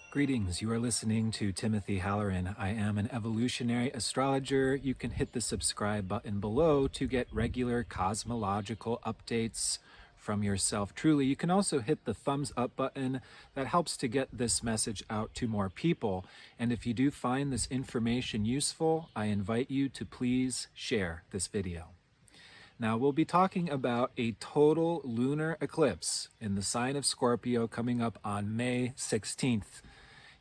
Greetings, you are listening to Timothy Halloran. I am an evolutionary astrologer. You can hit the subscribe button below to get regular cosmological updates from yourself truly. You can also hit the thumbs up button. That helps to get this message out to more people. And if you do find this information useful, I invite you to please share this video. Now, we'll be talking about a total lunar eclipse in the sign of Scorpio coming up on May 16th.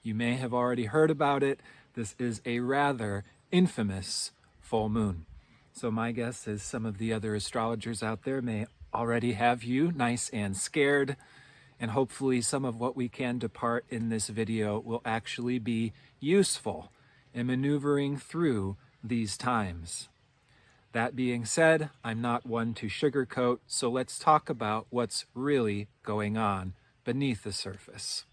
You may have already heard about it. This is a rather infamous full moon. So my guess is some of the other astrologers out there may already have you nice and scared. And hopefully some of what we can depart in this video will actually be useful in maneuvering through these times. That being said, I'm not one to sugarcoat, so let's talk about what's really going on beneath the surface.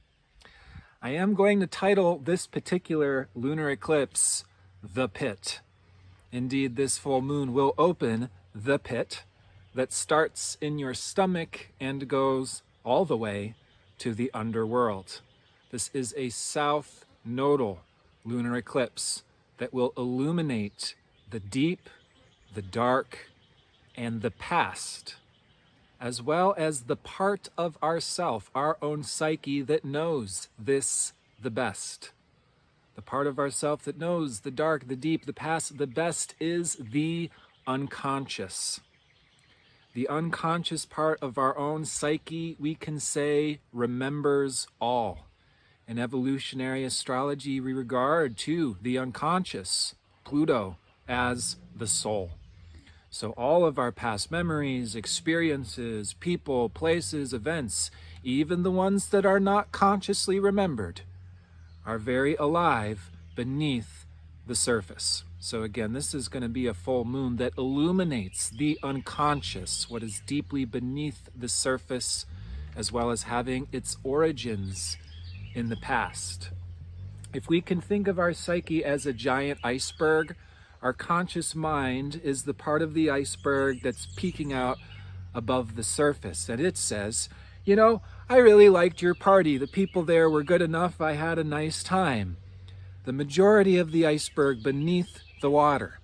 I am going to title this particular lunar eclipse, The Pit. Indeed, this full moon will open the pit that starts in your stomach and goes all the way to the underworld. This is a south nodal lunar eclipse that will illuminate the deep, the dark, and the past, as well as the part of ourself, our own psyche that knows this the best. The part of ourself that knows the dark, the deep, the past, the best is the unconscious. The unconscious part of our own psyche, we can say, remembers all. In evolutionary astrology, we regard to the unconscious, Pluto, as the soul. So all of our past memories, experiences, people, places, events, even the ones that are not consciously remembered, are very alive beneath the surface. So again, this is going to be a full moon that illuminates the unconscious, what is deeply beneath the surface, as well as having its origins in the past. If we can think of our psyche as a giant iceberg, our conscious mind is the part of the iceberg that's peeking out above the surface. And it says, you know, I really liked your party. The people there were good enough. I had a nice time. The majority of the iceberg beneath the water,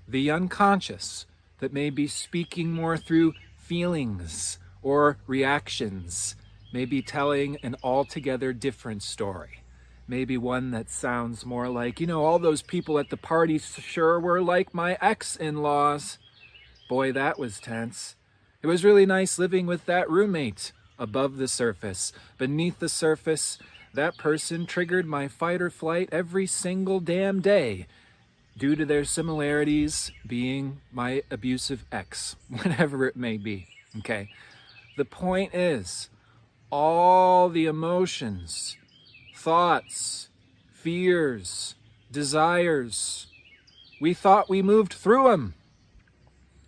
the unconscious that may be speaking more through feelings or reactions, may be telling an altogether different story. Maybe one that sounds more like, you know, all those people at the party sure were like my ex-in-laws. Boy, that was tense. It was really nice living with that roommate. Above the surface, beneath the surface, that person triggered my fight or flight every single damn day due to their similarities being my abusive ex, whatever it may be. Okay. The point is, all the emotions, thoughts, fears, desires, we thought we moved through them.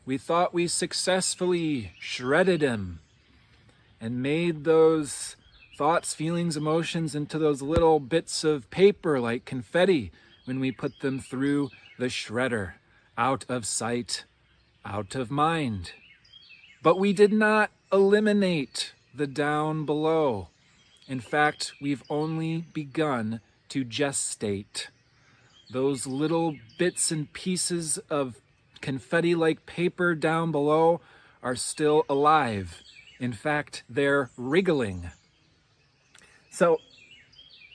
We thought we successfully shredded them and made those thoughts, feelings, emotions into those little bits of paper like confetti when we put them through the shredder, out of sight, out of mind. But we did not eliminate the down below. In fact, we've only begun to gestate. Those little bits and pieces of confetti-like paper down below are still alive. In fact, they're wriggling. So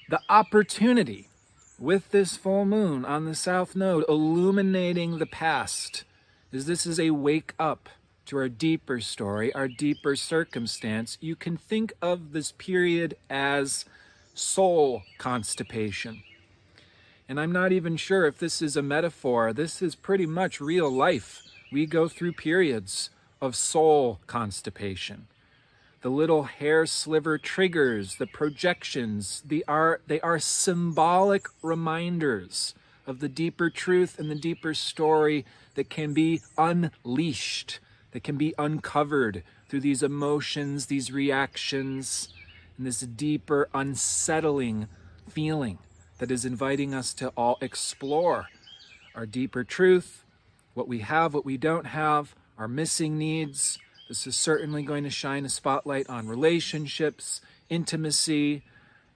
the opportunity with this full moon on the south node illuminating the past is this is a wake up to our deeper story, our deeper circumstance. You can think of this period as soul constipation. And I'm not even sure if this is a metaphor. This is pretty much real life. We go through periods of soul constipation. The little hair sliver triggers, the projections, they are symbolic reminders of the deeper truth and the deeper story that can be unleashed, that can be uncovered through these emotions, these reactions, and this deeper unsettling feeling that is inviting us to all explore our deeper truth, what we have, what we don't have, our missing needs. This is certainly going to shine a spotlight on relationships, intimacy,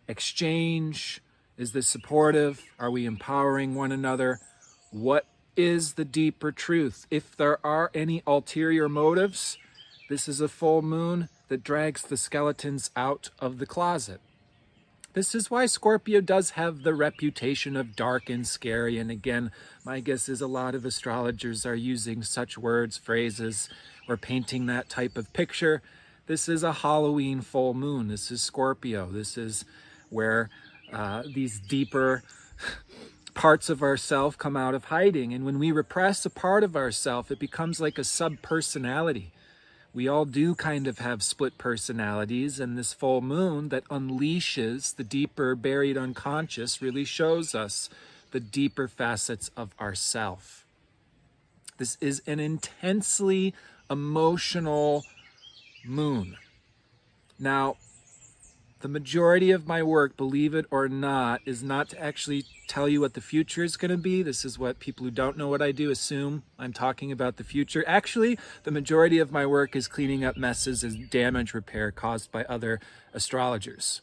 exchange? Is this supportive? Are we empowering one another? What is the deeper truth? If there are any ulterior motives, this is a full moon that drags the skeletons out of the closet. This is why Scorpio does have the reputation of dark and scary. And again, my guess is a lot of astrologers are using such words, phrases, or painting that type of picture. This is a Halloween full moon. This is Scorpio. This is where these deeper parts of ourself come out of hiding. And when we repress a part of ourself, it becomes like a sub-personality. We all do kind of have split personalities, and this full moon that unleashes the deeper buried unconscious really shows us the deeper facets of ourself. This is an intensely emotional moon. Now, the majority of my work, believe it or not, is not to actually tell you what the future is going to be. This is what people who don't know what I do assume I'm talking about the future. Actually, the majority of my work is cleaning up messes and damage repair caused by other astrologers.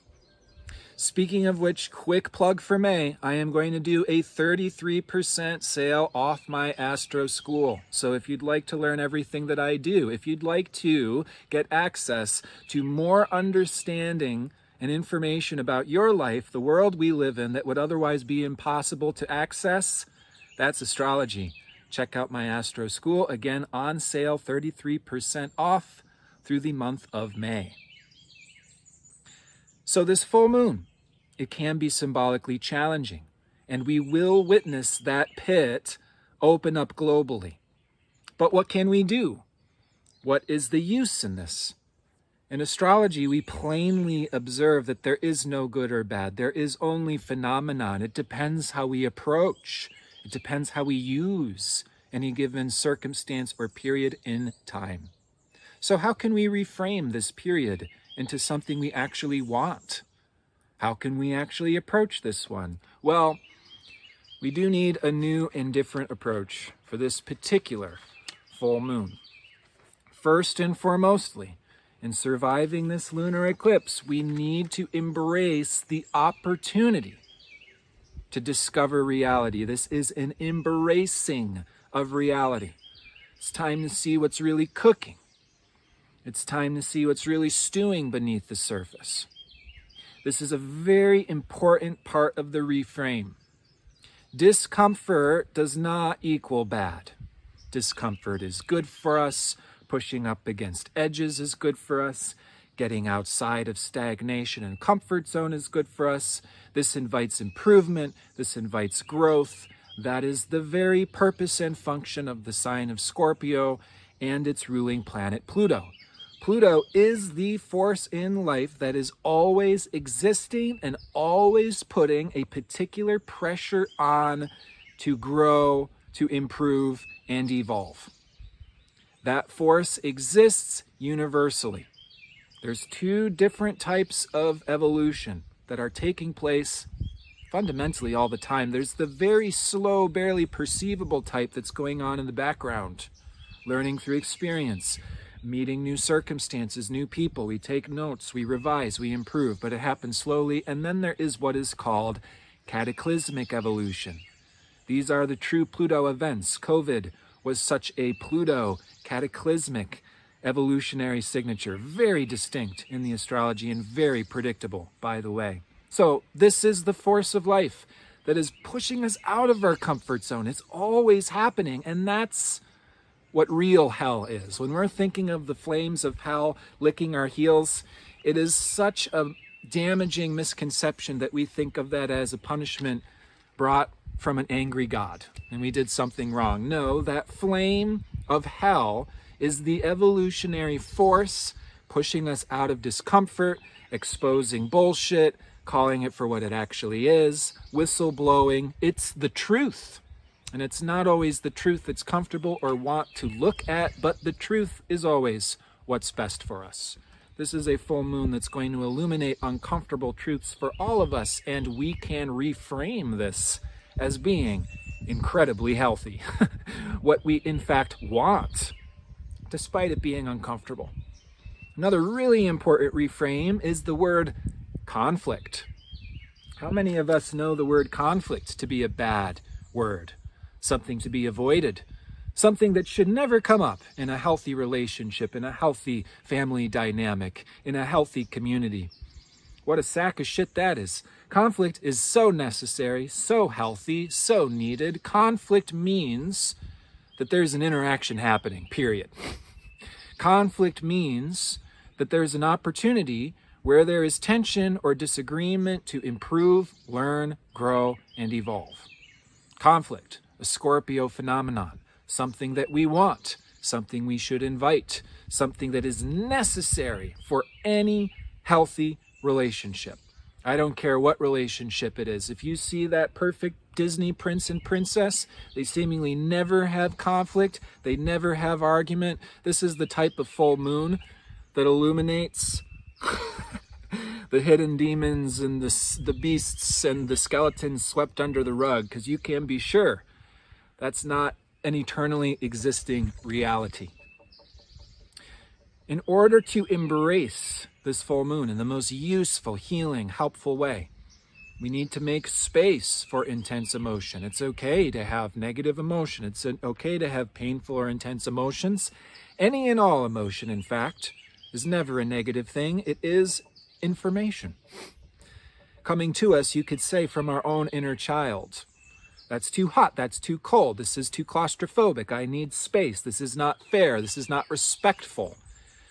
Speaking of which, quick plug for May, I am going to do a 33% sale off my Astro School. So if you'd like to learn everything that I do, if you'd like to get access to more understanding and information about your life, the world we live in that would otherwise be impossible to access, that's astrology. Check out my Astro School, again on sale, 33% off through the month of May. So this full moon, it can be symbolically challenging, and we will witness that pit open up globally. But what can we do? What is the use in this? In astrology, we plainly observe that there is no good or bad. There is only phenomenon. It depends how we approach. It depends how we use any given circumstance or period in time. So how can we reframe this period into something we actually want? How can we actually approach this one? Well, we do need a new and different approach for this particular full moon. First and foremostly, in surviving this lunar eclipse, we need to embrace the opportunity to discover reality. This is an embracing of reality. It's time to see what's really cooking. It's time to see what's really stewing beneath the surface. This is a very important part of the reframe. Discomfort does not equal bad. Discomfort is good for us. Pushing up against edges is good for us. Getting outside of stagnation and comfort zone is good for us. This invites improvement. This invites growth. That is the very purpose and function of the sign of Scorpio and its ruling planet Pluto. Pluto is the force in life that is always existing and always putting a particular pressure on to grow, to improve, and evolve. That force exists universally. There's two different types of evolution that are taking place fundamentally all the time. There's the very slow, barely perceivable type that's going on in the background, learning through experience, meeting new circumstances, new people. We take notes, we revise, we improve, but it happens slowly. And then there is what is called cataclysmic evolution. These are the true Pluto events. COVID was such a Pluto cataclysmic evolutionary signature, very distinct in the astrology and very predictable, by the way. So this is the force of life that is pushing us out of our comfort zone. It's always happening, and that's what real hell is. When we're thinking of the flames of hell licking our heels, it is such a damaging misconception that we think of that as a punishment brought from an angry God, and we did something wrong. No, that flame of hell is the evolutionary force pushing us out of discomfort, exposing bullshit, calling it for what it actually is, whistleblowing. It's the truth. And it's not always the truth that's comfortable or want to look at, but the truth is always what's best for us. This is a full moon that's going to illuminate uncomfortable truths for all of us, and we can reframe this as being incredibly healthy. What we in fact want, despite it being uncomfortable. Another really important reframe is the word conflict. How many of us know the word conflict to be a bad word? Something to be avoided. Something that should never come up in a healthy relationship, in a healthy family dynamic, in a healthy community. What a sack of shit that is. Conflict is so necessary, so healthy, so needed. Conflict means that there's an interaction happening, period. Conflict means that there's an opportunity where there is tension or disagreement to improve, learn, grow, and evolve. Conflict, a Scorpio phenomenon, something that we want, something we should invite, something that is necessary for any healthy relationship. I don't care what relationship it is. If you see that perfect Disney prince and princess, they seemingly never have conflict, they never have argument. This is the type of full moon that illuminates the hidden demons and the beasts and the skeletons swept under the rug, because you can be sure that's not an eternally existing reality. In order to embrace this full moon in the most useful, healing, helpful way, we need to make space for intense emotion. It's okay to have negative emotion. It's okay to have painful or intense emotions. Any and all emotion, in fact, is never a negative thing. It is information coming to us, you could say, from our own inner child. That's too hot, that's too cold, this is too claustrophobic, I need space, this is not fair, this is not respectful.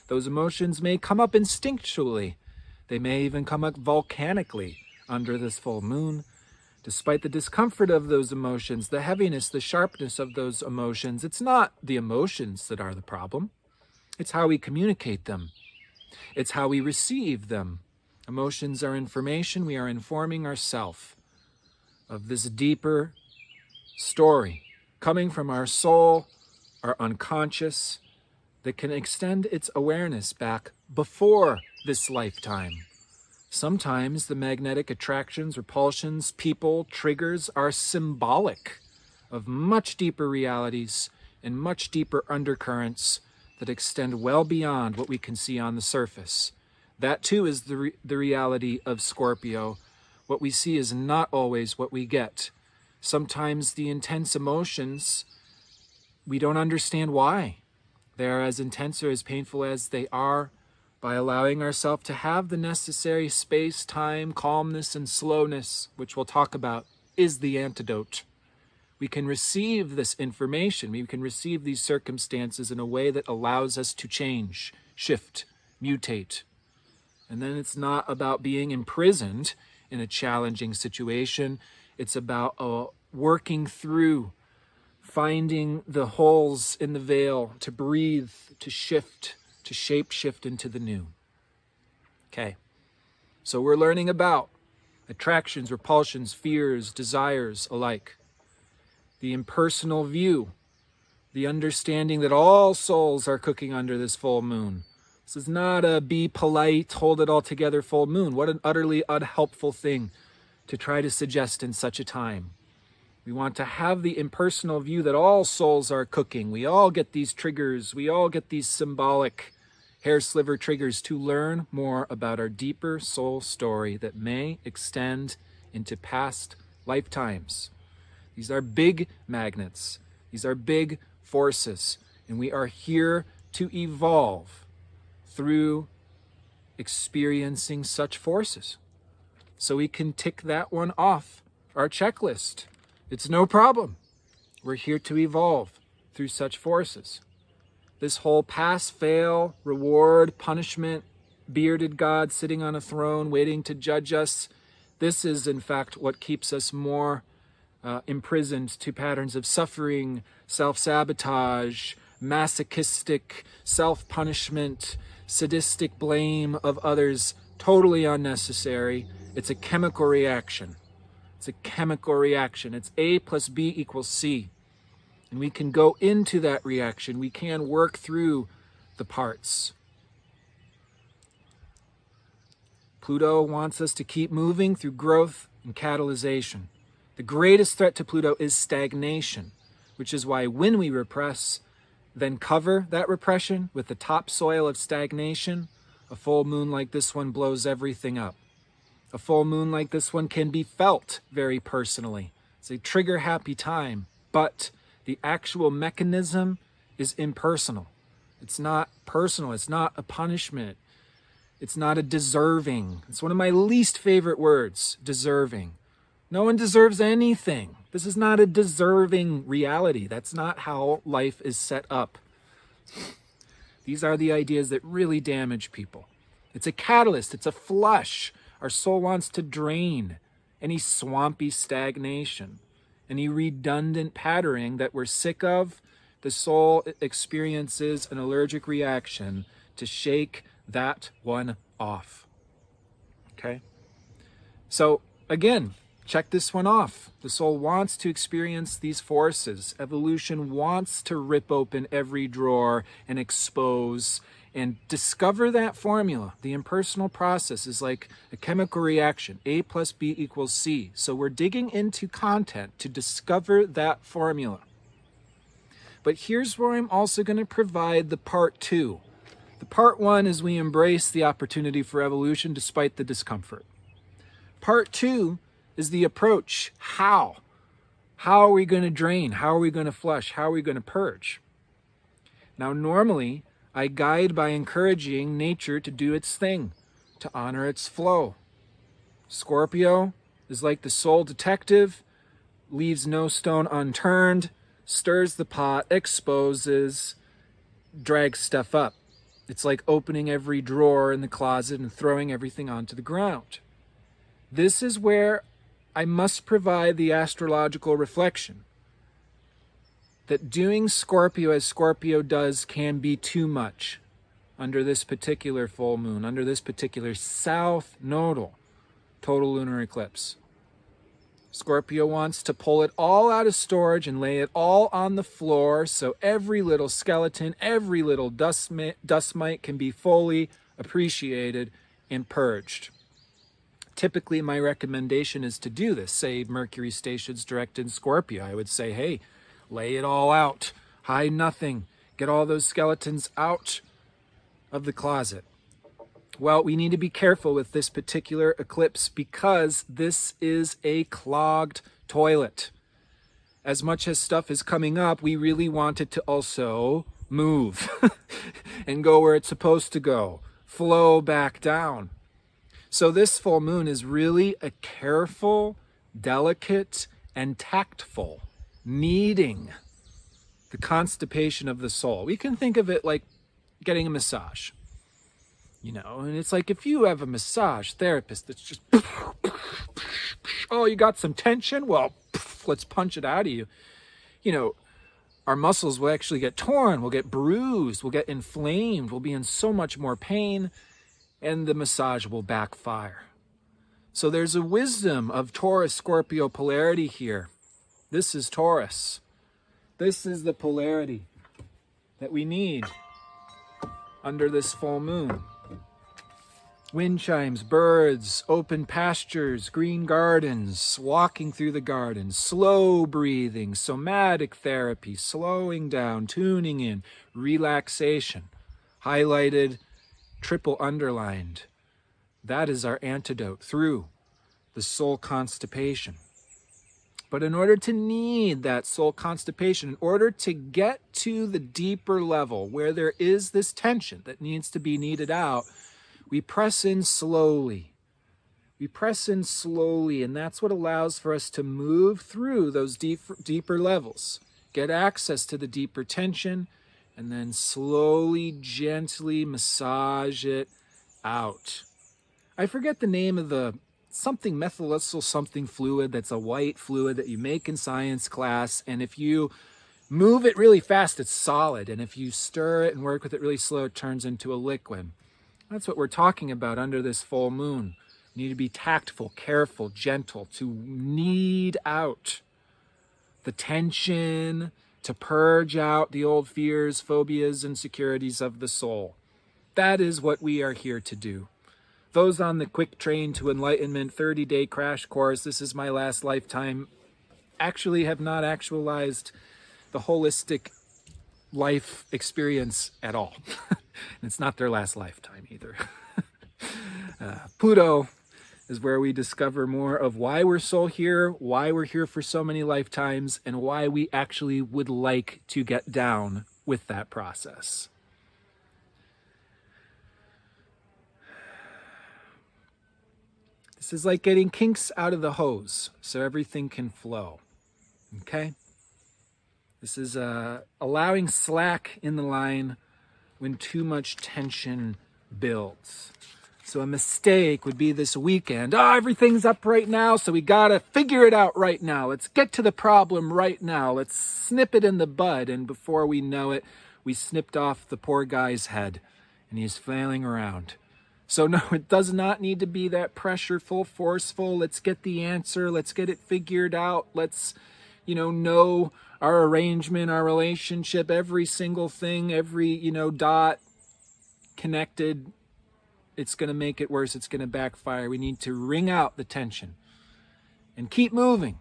Those emotions may come up instinctually. They may even come up volcanically under this full moon. Despite the discomfort of those emotions, the heaviness, the sharpness of those emotions, it's not the emotions that are the problem. It's how we communicate them. It's how we receive them. Emotions are information. We are informing ourselves of this deeper story coming from our soul, our unconscious, that can extend its awareness back before this lifetime. Sometimes the magnetic attractions, repulsions, people, triggers are symbolic of much deeper realities and much deeper undercurrents that extend well beyond what we can see on the surface. That too is the reality of Scorpio. What we see is not always what we get. Sometimes the intense emotions, we don't understand why. They are as intense or as painful as they are. By allowing ourselves to have the necessary space, time, calmness, and slowness, which we'll talk about, is the antidote. We can receive this information, we can receive these circumstances in a way that allows us to change, shift, mutate. And then it's not about being imprisoned in a challenging situation. It's about working through, finding the holes in the veil to breathe, to shift, to shape shift into the new. Okay, so we're learning about attractions, repulsions, fears, desires alike. The impersonal view, the understanding that all souls are cooking under this full moon. This is not a be polite, hold it all together full moon. What an utterly unhelpful thing to try to suggest in such a time. We want to have the impersonal view that all souls are cooking. We all get these triggers. We all get these symbolic hair sliver triggers to learn more about our deeper soul story that may extend into past lifetimes. These are big magnets. These are big forces. And we are here to evolve through experiencing such forces. So we can tick that one off our checklist. It's no problem. We're here to evolve through such forces. This whole pass, fail, reward, punishment, bearded God sitting on a throne waiting to judge us, this is in fact what keeps us more imprisoned to patterns of suffering, self-sabotage, masochistic self-punishment, sadistic blame of others, totally unnecessary. It's a chemical reaction. It's a chemical reaction. It's A plus B equals C. And we can go into that reaction. We can work through the parts. Pluto wants us to keep moving through growth and catalyzation. The greatest threat to Pluto is stagnation, which is why when we repress, then cover that repression with the topsoil of stagnation, a full moon like this one blows everything up. A full moon like this one can be felt very personally. It's a trigger happy time, but the actual mechanism is impersonal. It's not personal. It's not a punishment. It's not a deserving. It's one of my least favorite words, deserving. No one deserves anything. This is not a deserving reality. That's not how life is set up. These are the ideas that really damage people. It's a catalyst. It's a flush. Our soul wants to drain any swampy stagnation, any redundant patterning that we're sick of. The soul experiences an allergic reaction to shake that one off. Okay? So again, check this one off. The soul wants to experience these forces. Evolution wants to rip open every drawer and expose and discover that formula. The impersonal process is like a chemical reaction. A plus B equals C. So we're digging into content to discover that formula. But here's where I'm also going to provide the part 2. The part 1 is we embrace the opportunity for evolution despite the discomfort. Part 2 is the approach. How? How are we going to drain? How are we going to flush? How are we going to purge? Now, normally, I guide by encouraging nature to do its thing, to honor its flow. Scorpio is like the soul detective, leaves no stone unturned, stirs the pot, exposes, drags stuff up. It's like opening every drawer in the closet and throwing everything onto the ground. This is where I must provide the astrological reflection. That doing Scorpio as Scorpio does can be too much under this particular full moon, under this particular south nodal total lunar eclipse. Scorpio wants to pull it all out of storage and lay it all on the floor so every little skeleton, every little dust mite can be fully appreciated and purged. Typically, my recommendation is to do this. Say Mercury stations direct in Scorpio. I would say, hey, lay it all out. Hide nothing. Get all those skeletons out of the closet. Well, we need to be careful with this particular eclipse because this is a clogged toilet. As much as stuff is coming up, we really want it to also move and go where it's supposed to go, flow back down. So this full moon is really a careful, delicate, and tactful kneading the constipation of the soul. We can think of it like getting a massage. You know, and it's like if you have a massage therapist that's just, oh, you got some tension? Well, let's punch it out of you. You know, our muscles will actually get torn, we'll get bruised, we'll get inflamed, we'll be in so much more pain, and the massage will backfire. So there's a wisdom of Taurus-Scorpio polarity here. This is Taurus. This is the polarity that we need under this full moon. Wind chimes, birds, open pastures, green gardens, walking through the gardens, slow breathing, somatic therapy, slowing down, tuning in, relaxation, highlighted, triple underlined. That is our antidote through the soul constipation. But in order to knead that soul constipation, in order to get to the deeper level where there is this tension that needs to be kneaded out, we press in slowly. We press in slowly, and that's what allows for us to move through those deeper levels, get access to the deeper tension, and then slowly, gently massage it out. I forget the name of the something methylysyl something fluid that's a white fluid that you make in science class, and if you move it really fast, it's solid, and if you stir it and work with it really slow, it turns into a liquid. That's what we're talking about under this full moon. You need to be tactful, careful, gentle to knead out the tension, to purge out the old fears, phobias, insecurities of the soul. That is what we are here to do. Those on the quick train to enlightenment 30-day crash course, this is my last lifetime, actually have not actualized the holistic life experience at all. It's not their last lifetime either. Pluto is where we discover more of why we're so here, why we're here for so many lifetimes, and why we actually would like to get down with that process. This is like getting kinks out of the hose so everything can flow. Okay? This is allowing slack in the line when too much tension builds. So a mistake would be this weekend. Oh, everything's up right now, so we gotta figure it out right now. Let's get to the problem right now. Let's snip it in the bud. And before we know it, we snipped off the poor guy's head and he's flailing around. So no, it does not need to be that pressureful, forceful. Let's get the answer. Let's get it figured out. Let's, know our arrangement, our relationship, every single thing, every, dot connected. It's going to make it worse. It's going to backfire. We need to wring out the tension and keep moving.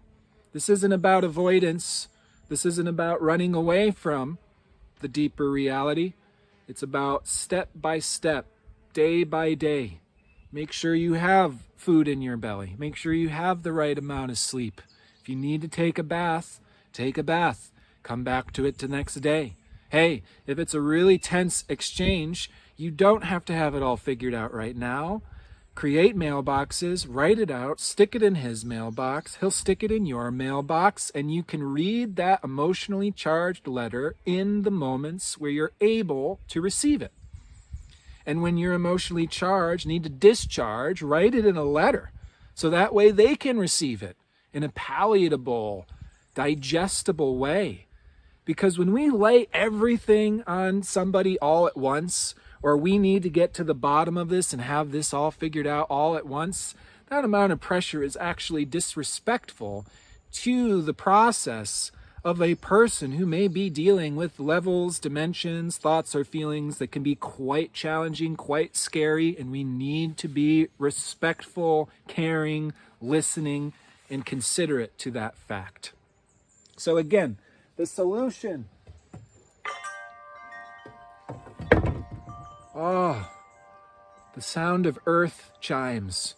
This isn't about avoidance. This isn't about running away from the deeper reality. It's about step by step, day by day. Make sure you have food in your belly. Make sure you have the right amount of sleep. If you need to take a bath, take a bath. Come back to it the next day. Hey, if it's a really tense exchange, you don't have to have it all figured out right now. Create mailboxes, write it out, stick it in his mailbox. He'll stick it in your mailbox, and you can read that emotionally charged letter in the moments where you're able to receive it. And when you're emotionally charged, need to discharge, write it in a letter. So that way they can receive it in a palatable, digestible way. Because when we lay everything on somebody all at once, or we need to get to the bottom of this and have this all figured out all at once, that amount of pressure is actually disrespectful to the process of a person who may be dealing with levels, dimensions, thoughts, or feelings that can be quite challenging, quite scary, and we need to be respectful, caring, listening, and considerate to that fact. So again, the solution. Oh, the sound of earth chimes,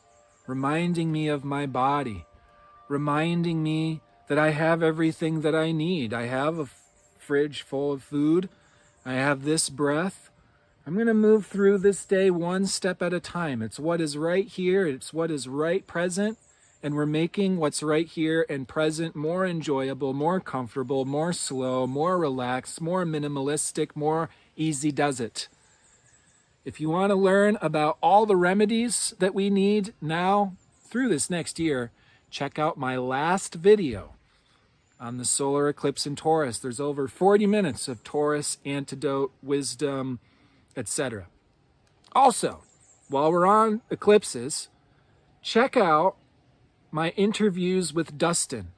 reminding me of my body, reminding me that I have everything that I need. I have a fridge full of food. I have this breath. I'm going to move through this day one step at a time. It's what is right here. It's what is right present. And we're making what's right here and present more enjoyable, more comfortable, more slow, more relaxed, more minimalistic, more easy does it. If you want to learn about all the remedies that we need now through this next year, check out my last video on the solar eclipse in Taurus. There's over 40 minutes of Taurus, antidote, wisdom, etc. Also, while we're on eclipses, check out my interviews with Dustin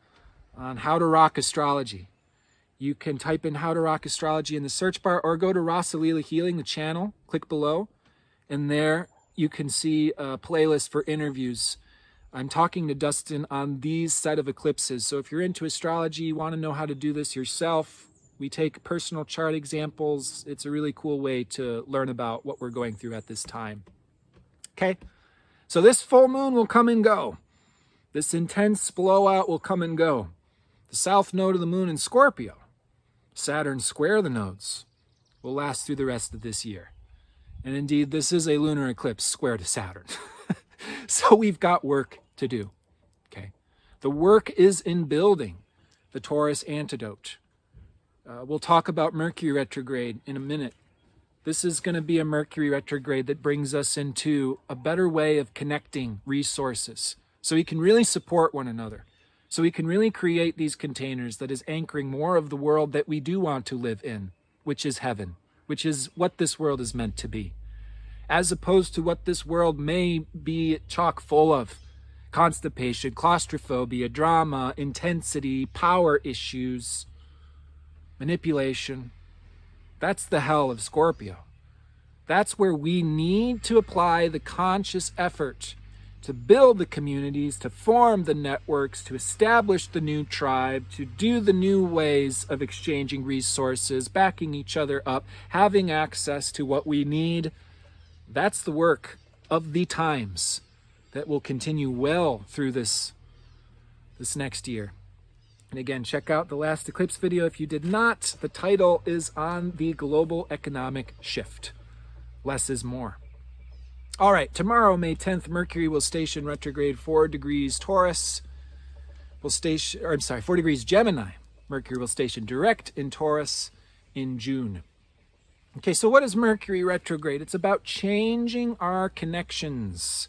on How to Rock Astrology. You can type in How to Rock Astrology in the search bar or go to Rosalila Healing, the channel, click below, and there you can see a playlist for interviews. I'm talking to Dustin on these set of eclipses. So if you're into astrology, you want to know how to do this yourself, we take personal chart examples. It's a really cool way to learn about what we're going through at this time. Okay, so this full moon will come and go. This intense blowout will come and go. The south node of the moon in Scorpio, Saturn square the nodes, will last through the rest of this year. And indeed, this is a lunar eclipse square to Saturn. So we've got work to do. Okay, the work is in building the Taurus antidote. We'll talk about Mercury retrograde in a minute. This is going to be a Mercury retrograde that brings us into a better way of connecting resources so we can really support one another. So we can really create these containers that is anchoring more of the world that we do want to live in, which is heaven, which is what this world is meant to be, as opposed to what this world may be chock full of: constipation, claustrophobia, drama, intensity, power issues, manipulation. That's the hell of Scorpio. That's where we need to apply the conscious effort to build the communities, to form the networks, to establish the new tribe, to do the new ways of exchanging resources, backing each other up, having access to what we need. That's the work of the times. that will continue well through this next year. And again, check out the last eclipse video if you did not. The title is on the global economic shift. Less is more. All right, tomorrow, May 10th, Mercury will station retrograde 4 degrees Taurus. 4 degrees Gemini. Mercury will station direct in Taurus in June. Okay, so what is Mercury retrograde? It's about changing our connections.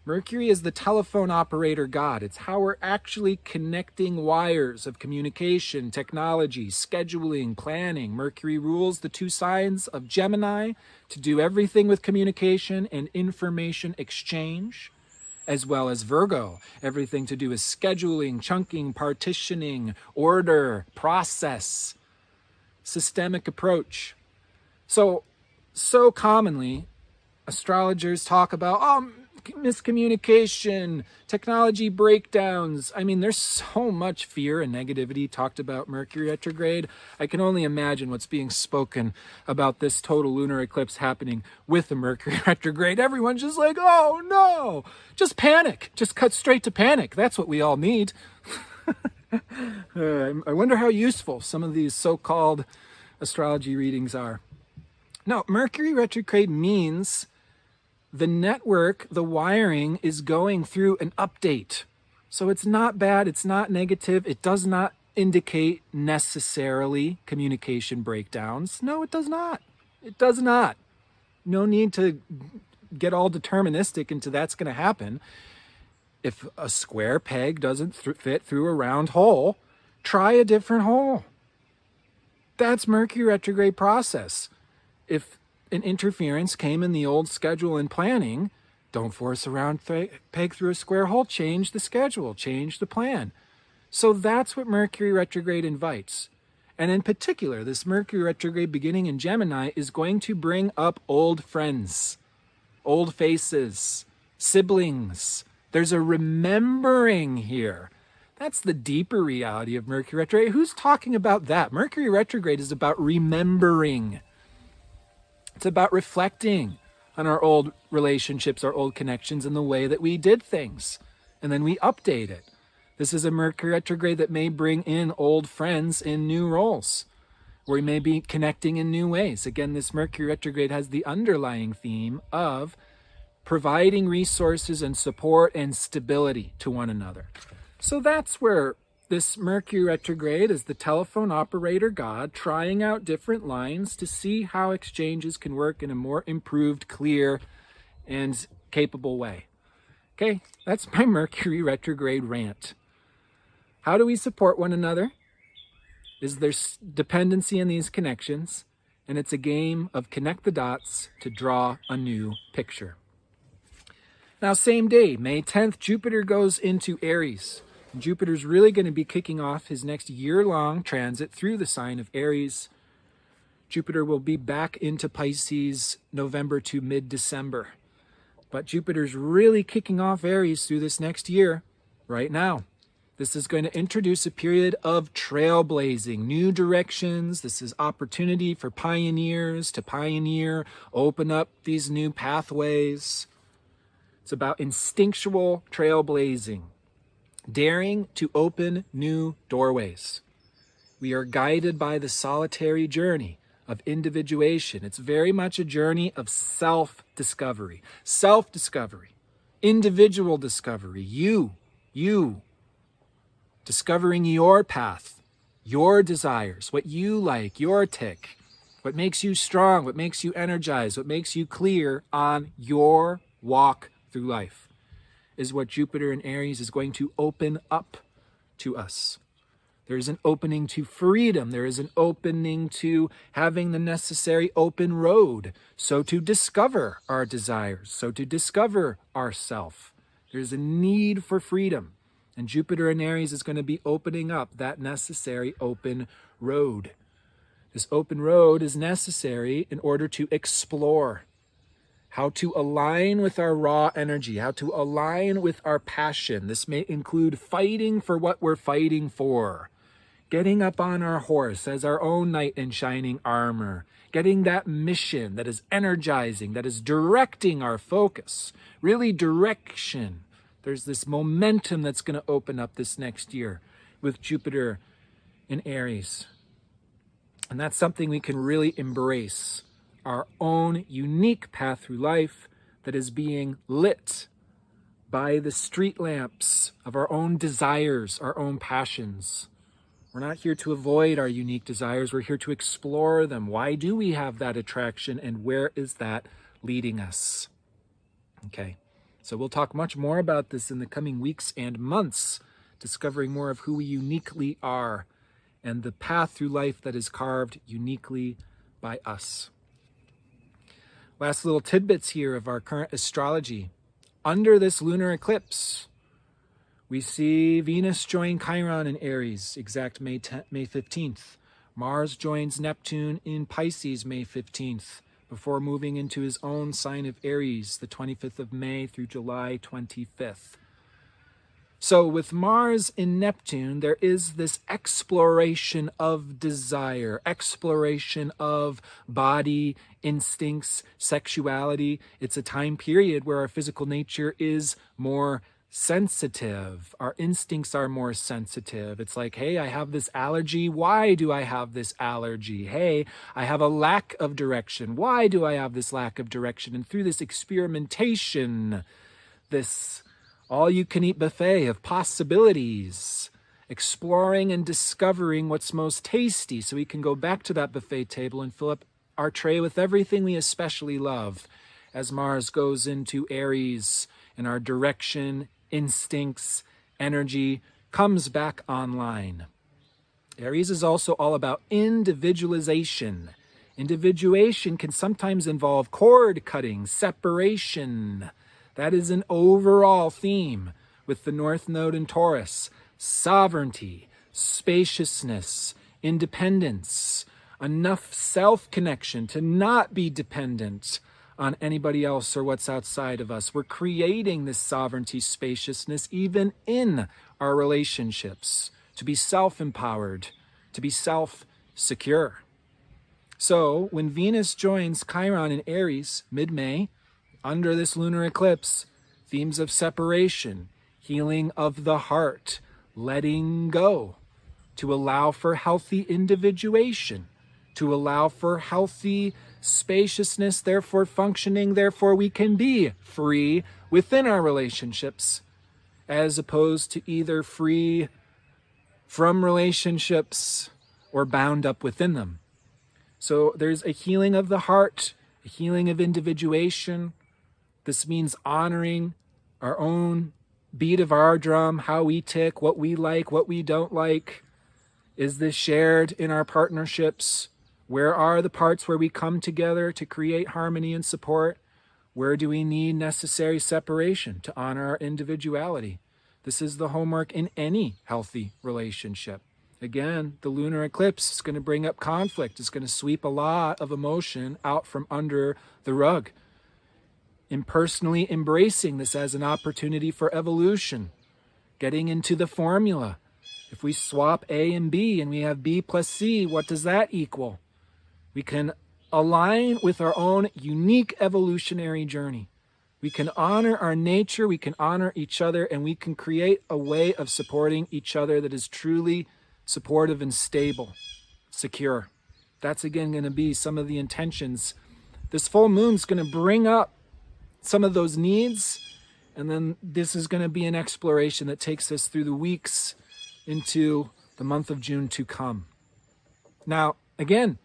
Mercury is the telephone operator god. It's how we're actually connecting wires of communication, technology, scheduling, planning. Mercury rules the 2 signs of Gemini to do everything with communication and information exchange, as well as Virgo, everything to do with scheduling, chunking, partitioning, order, process, systemic approach. So commonly, astrologers talk about, miscommunication, technology breakdowns. I mean, there's so much fear and negativity talked about Mercury retrograde. I can only imagine what's being spoken about this total lunar eclipse happening with the Mercury retrograde. Everyone's just like, oh no, just panic, just cut straight to panic. That's what we all need. I wonder how useful some of these so-called astrology readings are. No, Mercury retrograde means the network, the wiring is going through an update. So it's not bad, it's not negative, it does not indicate necessarily communication breakdowns. No, it does not. It does not. No need to get all deterministic into that's going to happen. If a square peg doesn't fit through a round hole, try a different hole. That's Mercury retrograde process. If an interference came in the old schedule and planning, don't force a round peg through a square hole. Change the schedule, change the plan. So that's what Mercury retrograde invites. And in particular, this Mercury retrograde beginning in Gemini is going to bring up old friends, old faces, siblings. There's a remembering here. That's the deeper reality of Mercury retrograde. Who's talking about that? Mercury retrograde is about remembering. It's about reflecting on our old relationships, our old connections, and the way that we did things. And then we update it. This is a Mercury retrograde that may bring in old friends in new roles, where we may be connecting in new ways. Again, this Mercury retrograde has the underlying theme of providing resources and support and stability to one another. So that's where this Mercury retrograde is the telephone operator god trying out different lines to see how exchanges can work in a more improved, clear, and capable way. Okay, that's my Mercury retrograde rant. How do we support one another? Is there dependency in these connections? And it's a game of connect the dots to draw a new picture. Now, same day, May 10th, Jupiter goes into Aries. Jupiter's really going to be kicking off his next year-long transit through the sign of Aries. Jupiter will be back into Pisces November to mid-December. But Jupiter's really kicking off Aries through this next year, right now. This is going to introduce a period of trailblazing, new directions. This is opportunity for pioneers to pioneer, open up these new pathways. It's about instinctual trailblazing. Daring to open new doorways. We are guided by the solitary journey of individuation. It's very much a journey of self-discovery. Self-discovery. Individual discovery. You. Discovering your path, your desires, what you like, your tick, what makes you strong, what makes you energized, what makes you clear on your walk through life. Is what Jupiter in Aries is going to open up to us. There is an opening to freedom. There is an opening to having the necessary open road. So to discover our desires, so to discover ourself. There's a need for freedom. And Jupiter in Aries is going to be opening up that necessary open road. This open road is necessary in order to explore how to align with our raw energy, how to align with our passion. This may include fighting for what we're fighting for. getting up on our horse as our own knight in shining armor, getting that mission that is energizing, that is directing our focus, really direction. There's this momentum that's going to open up this next year with Jupiter in Aries. And that's something we can really embrace, our own unique path through life that is being lit by the street lamps of our own desires, our own passions. We're not here to avoid our unique desires. We're here to explore them. Why do we have that attraction, and where is that leading us? Okay, so we'll talk much more about this in the coming weeks and months, discovering more of who we uniquely are and the path through life that is carved uniquely by us. Last little tidbits here of our current astrology. Under this lunar eclipse, we see Venus join Chiron in Aries, exact May 15th. Mars joins Neptune in Pisces, May 15th, before moving into his own sign of Aries, the 25th of May through July 25th. So with Mars in Neptune, there is this exploration of desire, exploration of body, instincts, sexuality. It's a time period where our physical nature is more sensitive. Our instincts are more sensitive. It's like, hey, I have this allergy. Why do I have this allergy? Hey, I have a lack of direction. Why do I have this lack of direction? And through this experimentation, this all-you-can-eat buffet of possibilities, exploring and discovering what's most tasty so we can go back to that buffet table and fill up our tray with everything we especially love as Mars goes into Aries and our direction, instincts, energy comes back online. Aries is also all about individualization. Individuation can sometimes involve cord cutting, separation. That is an overall theme with the North Node in Taurus. Sovereignty, spaciousness, independence, enough self-connection to not be dependent on anybody else or what's outside of us. We're creating this sovereignty, spaciousness, even in our relationships, to be self-empowered, to be self-secure. So when Venus joins Chiron in Aries, mid-May, under this lunar eclipse, themes of separation, healing of the heart, letting go, to allow for healthy individuation, to allow for healthy spaciousness, therefore functioning, therefore we can be free within our relationships, as opposed to either free from relationships or bound up within them. So there's a healing of the heart, a healing of individuation. This means honoring our own beat of our drum, how we tick, what we like, what we don't like. Is this shared in our partnerships? Where are the parts where we come together to create harmony and support? Where do we need necessary separation to honor our individuality? This is the homework in any healthy relationship. Again, the lunar eclipse is going to bring up conflict. It's going to sweep a lot of emotion out from under the rug. Impersonally embracing this as an opportunity for evolution, getting into the formula. If we swap A and B and we have B plus C, what does that equal? We can align with our own unique evolutionary journey. We can honor our nature, we can honor each other, and we can create a way of supporting each other that is truly supportive and stable, secure. That's again going to be some of the intentions. This full moon's going to bring up some of those needs, and then this is going to be an exploration that takes us through the weeks into the month of June to come. Now, again,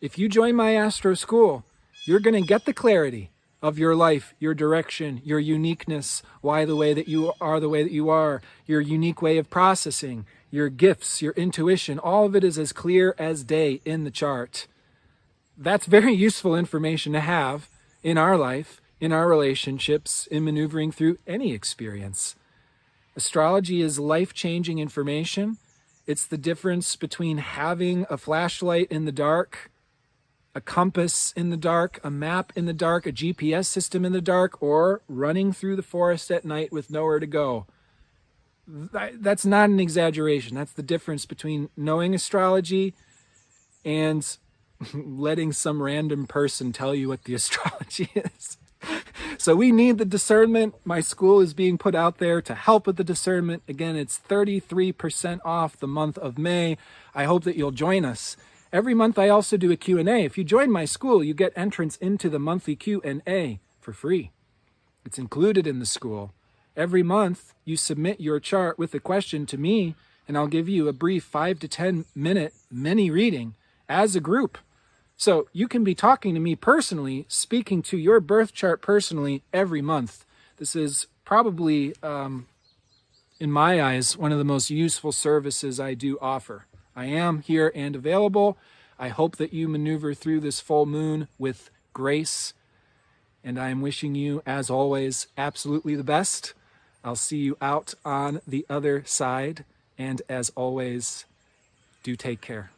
if you join my Astro School, you're going to get the clarity of your life, your direction, your uniqueness, why the way that you are the way that you are, your unique way of processing, your gifts, your intuition. All of it is as clear as day in the chart. That's very useful information to have in our life, in our relationships, in maneuvering through any experience. Astrology is life-changing information. It's the difference between having a flashlight in the dark, a compass in the dark, a map in the dark, a GPS system in the dark, or running through the forest at night with nowhere to go. that's not an exaggeration. That's the difference between knowing astrology and letting some random person tell you what the astrology is. So we need the discernment. My school is being put out there to help with the discernment. Again, it's 33% off the month of May. I hope that you'll join us. Every month I also do a Q&A. If you join my school, you get entrance into the monthly Q&A for free. It's included in the school. Every month you submit your chart with a question to me, and I'll give you a brief 5 to 10 minute mini reading as a group. So you can be talking to me personally, speaking to your birth chart personally every month. This is probably, in my eyes, one of the most useful services I do offer. I am here and available. I hope that you maneuver through this full moon with grace. And I am wishing you, as always, absolutely the best. I'll see you out on the other side. And as always, do take care.